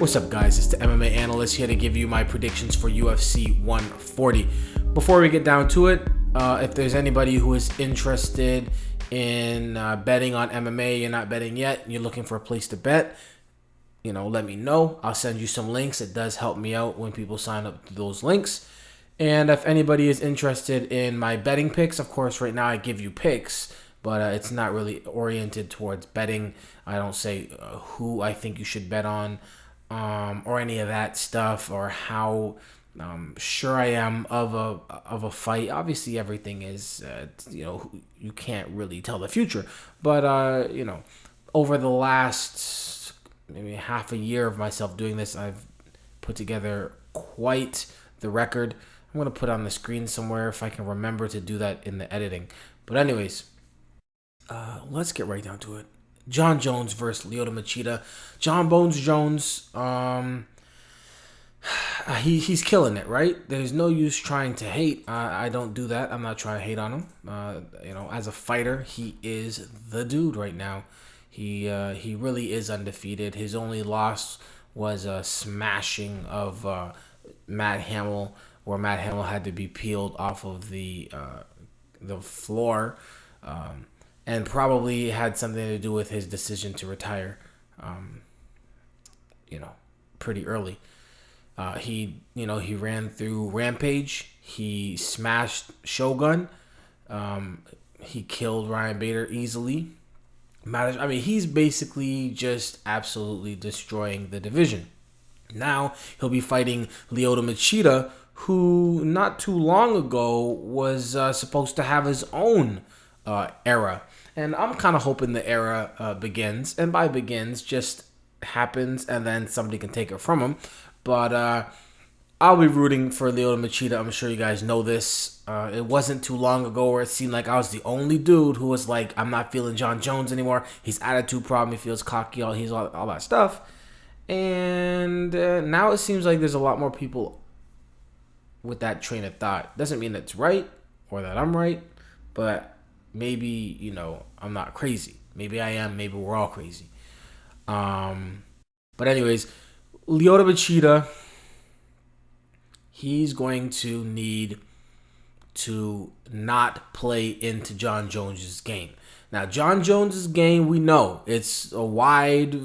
What's up, guys? It's the MMA Analyst here to give you my predictions for UFC 140. Before we get down to it, if there's anybody who is interested in betting on MMA, you're not betting yet, and you're looking for a place to bet, let me know. I'll send you some links. It does help me out when people sign up to those links. And if anybody is interested in my betting picks, of course, right now I give you picks, but it's not really oriented towards betting. I don't say who I think you should bet on, or any of that stuff, or how sure I am of a fight. Obviously, everything is you can't really tell the future, but over the last maybe half a year of myself doing this, I've put together quite the record. I'm gonna put on the screen somewhere if I can remember to do that in the editing. But anyways, let's get right down to it. Jon Jones versus Lyoto Machida. Jon Bones Jones, he's killing it, right? There's no use trying to hate. I don't do that. I'm not trying to hate on him. As a fighter, he is the dude right now. He really is undefeated. His only loss was a smashing of Matt Hamill, where Matt Hamill had to be peeled off of the floor. And probably had something to do with his decision to retire, pretty early. He ran through Rampage. He smashed Shogun. He killed Ryan Bader easily. He's basically just absolutely destroying the division. Now he'll be fighting Lyoto Machida, who not too long ago was supposed to have his own era. And I'm kind of hoping the era begins. And by begins, just happens and then somebody can take it from him. But I'll be rooting for Lyoto Machida. I'm sure you guys know this. It wasn't too long ago where it seemed like I was the only dude who was like, I'm not feeling Jon Jones anymore. His attitude problem, he feels cocky, all that stuff. And now it seems like there's a lot more people with that train of thought. Doesn't mean it's right or that I'm right, but maybe, I'm not crazy. Maybe I am. Maybe we're all crazy. But anyways, Lyoto Machida, he's going to need to not play into Jon Jones' game. Now, Jon Jones' game, we know it's a wide,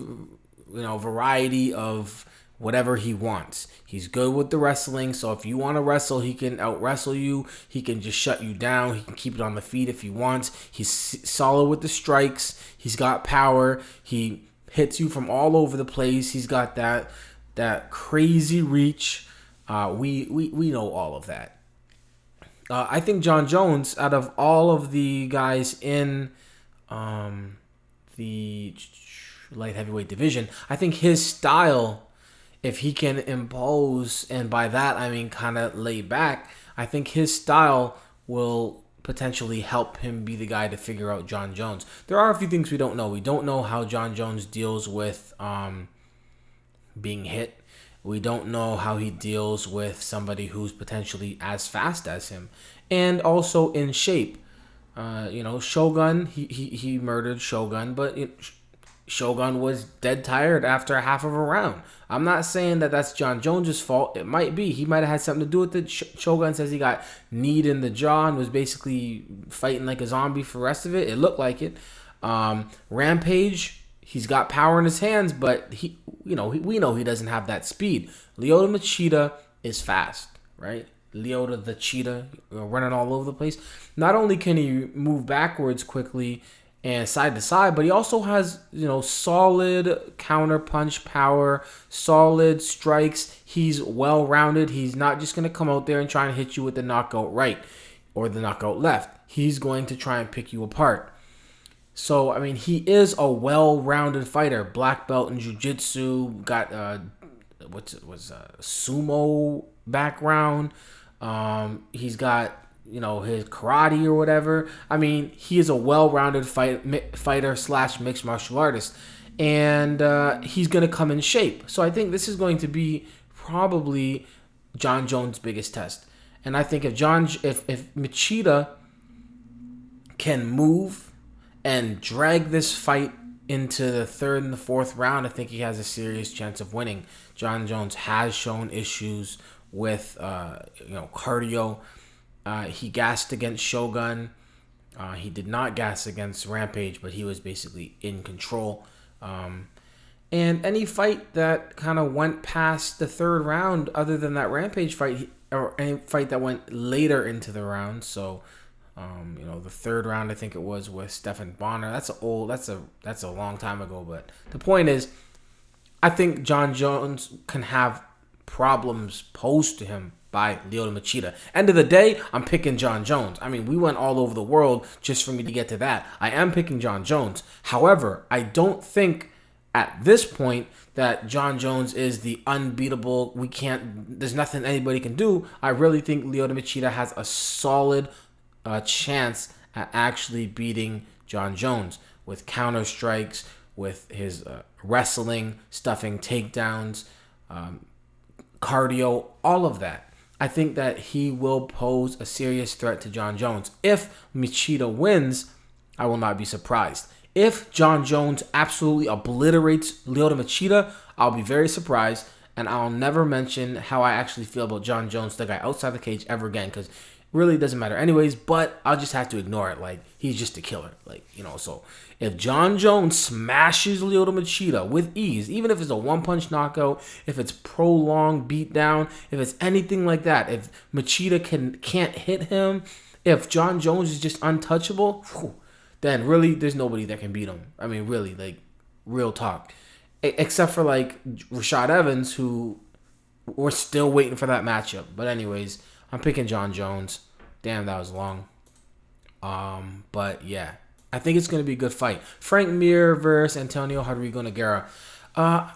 variety of whatever he wants. He's good with the wrestling, so if you want to wrestle, he can out-wrestle you. He can just shut you down. He can keep it on the feet if he wants. He's solid with the strikes. He's got power. He hits you from all over the place. He's got that crazy reach. We know all of that. I think Jon Jones, out of all of the guys in the light heavyweight division, I think his style, if he can impose, and by that I mean kind of lay back, I think his style will potentially help him be the guy to figure out Jon Jones. There are a few things we don't know. We don't know how Jon Jones deals with being hit. We don't know how he deals with somebody who's potentially as fast as him, and also in shape. Shogun, he murdered Shogun, but Shogun was dead tired after half of a round. I'm not saying that that's Jon Jones' fault. It might be. He might have had something to do with it. Shogun says he got kneed in the jaw and was basically fighting like a zombie for the rest of it. It looked like it. Rampage, he's got power in his hands, but we know he doesn't have that speed. Lyoto Machida is fast, right? Lyoto the cheetah, running all over the place. Not only can he move backwards quickly and side to side, but he also has, solid counter punch power, solid strikes. He's well-rounded. He's not just going to come out there and try and hit you with the knockout right or the knockout left. He's going to try and pick you apart. So, he is a well-rounded fighter. Black belt in jiu-jitsu, got sumo background. He's got his karate or whatever. He is a well-rounded fighter / mixed martial artist. And he's going to come in shape. So I think this is going to be probably Jon Jones' biggest test. And I think if Machida can move and drag this fight into the third and the fourth round, I think he has a serious chance of winning. John Jones has shown issues with cardio. He gassed against Shogun. He did not gas against Rampage, but he was basically in control. And any fight that kind of went past the third round, other than that Rampage fight, or any fight that went later into the round, so the third round I think it was with Stephan Bonner. That's a long time ago. But the point is, I think John Jones can have problems posed to him by Lyoto Machida. End of the day, I'm picking John Jones. I mean, we went all over the world just for me to get to that. I am picking John Jones. However, I don't think at this point that John Jones is the unbeatable. There's nothing anybody can do. I really think Lyoto Machida has a solid chance at actually beating John Jones with counter strikes, with his wrestling, stuffing takedowns, cardio, all of that. I think that he will pose a serious threat to John Jones. If Machida wins, I will not be surprised. If John Jones absolutely obliterates Lyoto Machida, I'll be very surprised, and I'll never mention how I actually feel about John Jones, the guy outside the cage, ever again, because it really doesn't matter anyways, but I'll just have to ignore it. Like, he's just a killer. So if John Jones smashes Lyoto Machida with ease, even if it's a one-punch knockout, if it's prolonged beatdown, if it's anything like that, if Machida can't hit him, if John Jones is just untouchable, then really there's nobody that can beat him. I mean, really, like, real talk. Except for, like, Rashad Evans, who we're still waiting for that matchup. But anyways, I'm picking John Jones. Damn, that was long. But yeah, I think it's going to be a good fight. Frank Mir versus Antonio Rodrigo Nogueira.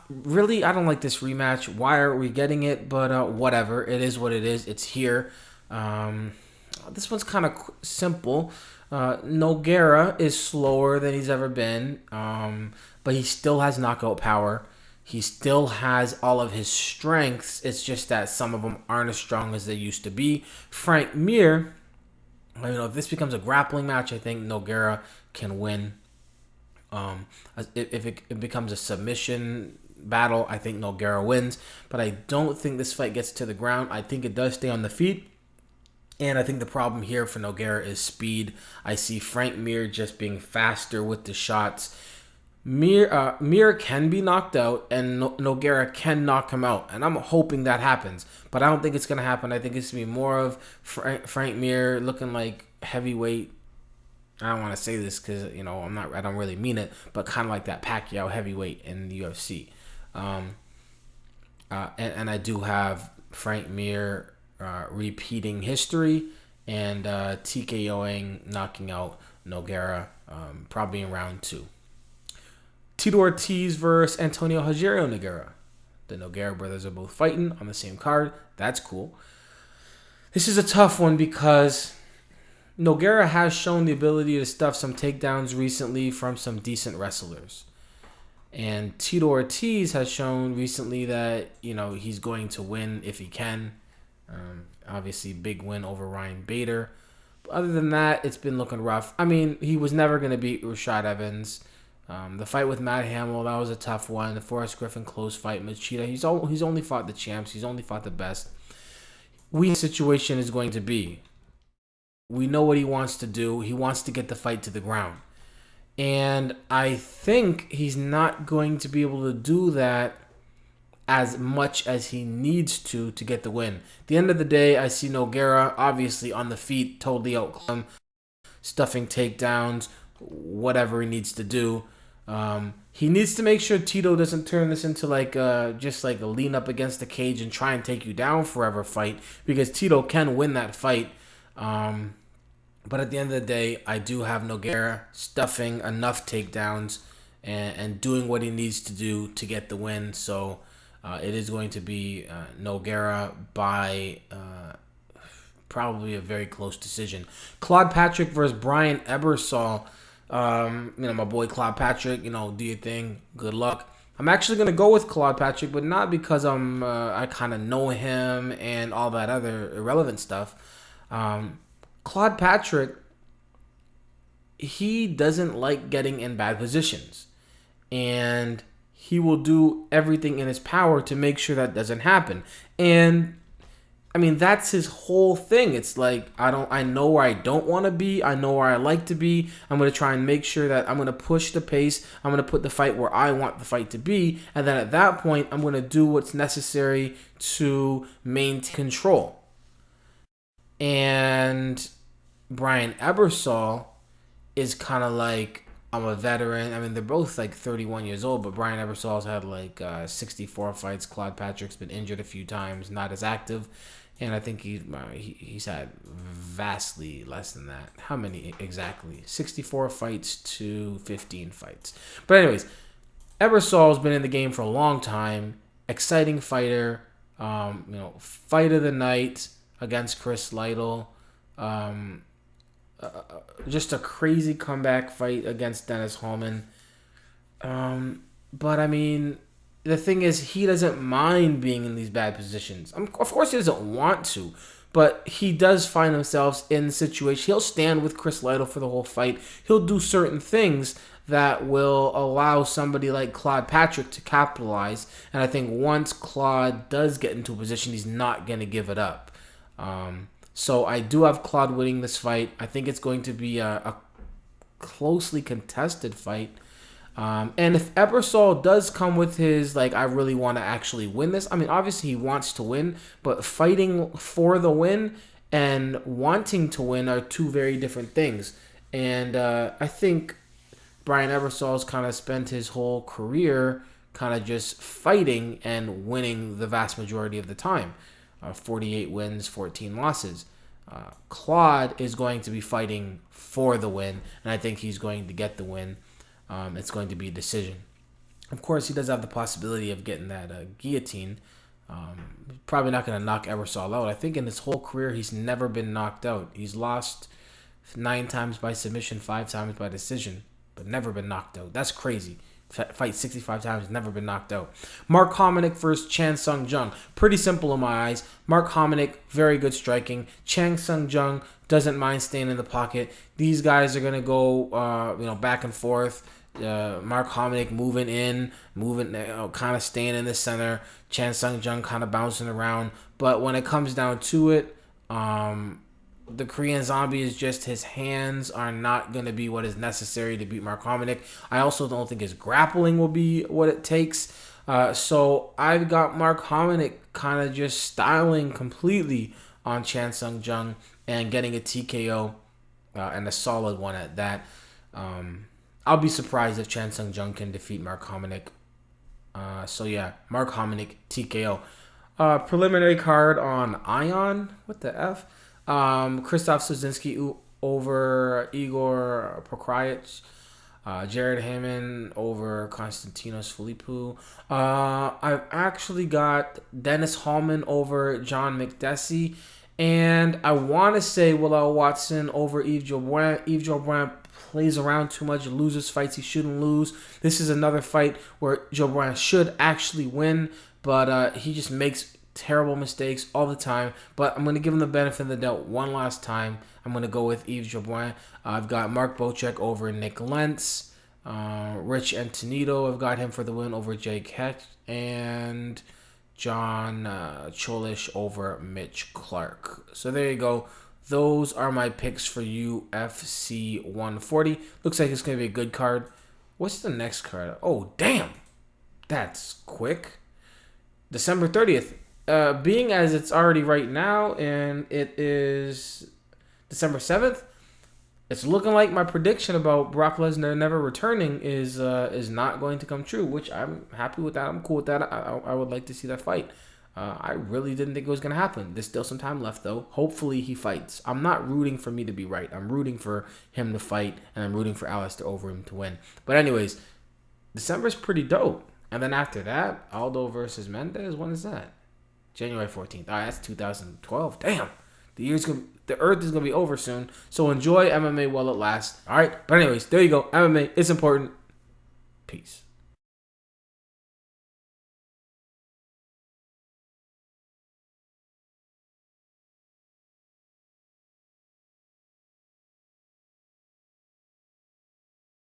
Really, I don't like this rematch. Why are we getting it? But whatever. It is what it is. It's here. This one's kind of simple. Nogueira is slower than he's ever been, but he still has knockout power. He still has all of his strengths. It's just that some of them aren't as strong as they used to be. Frank Mir, if this becomes a grappling match, I think Nogueira can win. If it becomes a submission battle, I think Nogueira wins. But I don't think this fight gets to the ground. I think it does stay on the feet. And I think the problem here for Nogueira is speed. I see Frank Mir just being faster with the shots. Mir can be knocked out, and Nogueira can knock him out. And I'm hoping that happens. But I don't think it's going to happen. I think it's going to be more of Frank Mir looking like heavyweight. I don't want to say this because, I don't really mean it. But kind of like that Pacquiao heavyweight in the UFC. And I do have Frank Mir repeating history and TKOing, knocking out Nogueira, probably in round 2. Tito Ortiz versus Antonio Rogerio Nogueira. The Nogueira brothers are both fighting on the same card. That's cool. This is a tough one because Nogueira has shown the ability to stuff some takedowns recently from some decent wrestlers. And Tito Ortiz has shown recently that, he's going to win if he can. Obviously, big win over Ryan Bader. But other than that, it's been looking rough. I mean, he was never going to beat Rashad Evans. The fight with Matt Hamill, that was a tough one. The Forrest Griffin close fight. Machida, he's only fought the champs. He's only fought the best. Situation is going to be, we know what he wants to do. He wants to get the fight to the ground. And I think he's not going to be able to do that as much as he needs to get the win. At the end of the day, I see Nogueira obviously on the feet, totally outclassed, stuffing takedowns, whatever he needs to do. He needs to make sure Tito doesn't turn this into just like a lean up against the cage and try and take you down forever fight, because Tito can win that fight. But at the end of the day, I do have Nogueira stuffing enough takedowns and doing what he needs to do to get the win. So it is going to be Nogueira by probably a very close decision. Claude Patrick versus Brian Ebersole. My boy Claude Patrick, do your thing. Good luck. I'm actually going to go with Claude Patrick, but not because I kind of know him and all that other irrelevant stuff. Claude Patrick, he doesn't like getting in bad positions. And he will do everything in his power to make sure that doesn't happen. And I mean, that's his whole thing. It's like, I know where I don't want to be. I know where I like to be. I'm going to try and make sure that I'm going to push the pace. I'm going to put the fight where I want the fight to be. And then at that point, I'm going to do what's necessary to maintain control. And Brian Ebersole is kind of like, I'm a veteran. I mean, they're both like 31 years old, but Brian Ebersole's had like 64 fights. Claude Patrick's been injured a few times, not as active. And I think he's had vastly less than that. How many exactly? 64 fights to 15 fights. But anyways, Ebersole's been in the game for a long time. Exciting fighter. Fight of the night against Chris Lytle. Just a crazy comeback fight against Dennis Hallman. But I mean, the thing is, he doesn't mind being in these bad positions. Of course, he doesn't want to, but he does find himself in situations. He'll stand with Chris Lytle for the whole fight. He'll do certain things that will allow somebody like Claude Patrick to capitalize. And I think once Claude does get into a position, he's not going to give it up. So I do have Claude winning this fight. I think it's going to be a closely contested fight. And if Ebersole does come with his, like, I really want to actually win this. I mean, obviously he wants to win, but fighting for the win and wanting to win are two very different things. And I think Brian Ebersole's kind of spent his whole career kind of just fighting and winning the vast majority of the time. 48 wins, 14 losses. Claude is going to be fighting for the win, and I think he's going to get the win. It's going to be a decision. Of course, he does have the possibility of getting that guillotine. Probably not going to knock Ebersole out. I think in his whole career, he's never been knocked out. He's lost 9 times by submission, 5 times by decision, but never been knocked out. That's crazy. Fight 65 times, never been knocked out. Mark Hominick versus Chan Sung Jung. Pretty simple in my eyes. Mark Hominick, very good striking. Chan Sung Jung doesn't mind staying in the pocket. These guys are gonna go, back and forth. Mark Hominick moving in, kind of staying in the center. Chan Sung Jung kind of bouncing around. But when it comes down to it, the Korean Zombie is just, his hands are not going to be what is necessary to beat Mark Hominick. I also don't think his grappling will be what it takes. So I've got Mark Hominick kind of just styling completely on Chan Sung Jung and getting a TKO and a solid one at that. I'll be surprised if Chan Sung Jung can defeat Mark Hominick. Mark Hominick TKO. Preliminary card on Ion. What the F? Krzysztof Sozinski over Igor Prokhrayich. Jared Hammond over Konstantinos Philippou. I've actually got Dennis Hallman over John McDessie. And I want to say Willow Watson over Yves Jourdain. Yves Jourdain plays around too much, loses fights he shouldn't lose. This is another fight where Jourdain should actually win, but he just makes terrible mistakes all the time. But I'm going to give him the benefit of the doubt one last time. I'm going to go with Yves Jourdain. I've got Mark Bocek over Nick Lentz. Rich Attonito, I've got him for the win over Jake Hecht. And John Cholish over Mitch Clark. So there you go. Those are my picks for UFC 140. Looks like it's going to be a good card. What's the next card? Oh, damn. That's quick. December 30th. Being as it's already right now and it is December 7th, it's looking like my prediction about Brock Lesnar never returning is not going to come true, which I'm happy with that. I'm cool with that. I would like to see that fight. I really didn't think it was going to happen. There's still some time left, though. Hopefully he fights. I'm not rooting for me to be right. I'm rooting for him to fight, and I'm rooting for Alistair Overeem to win. But anyways, December's pretty dope. And then after that, Aldo versus Mendez. When is that? January 14th. All right, that's 2012. Damn. The earth is going to be over soon. So enjoy MMA while it lasts. All right. But anyways, there you go. MMA, it's important. Peace.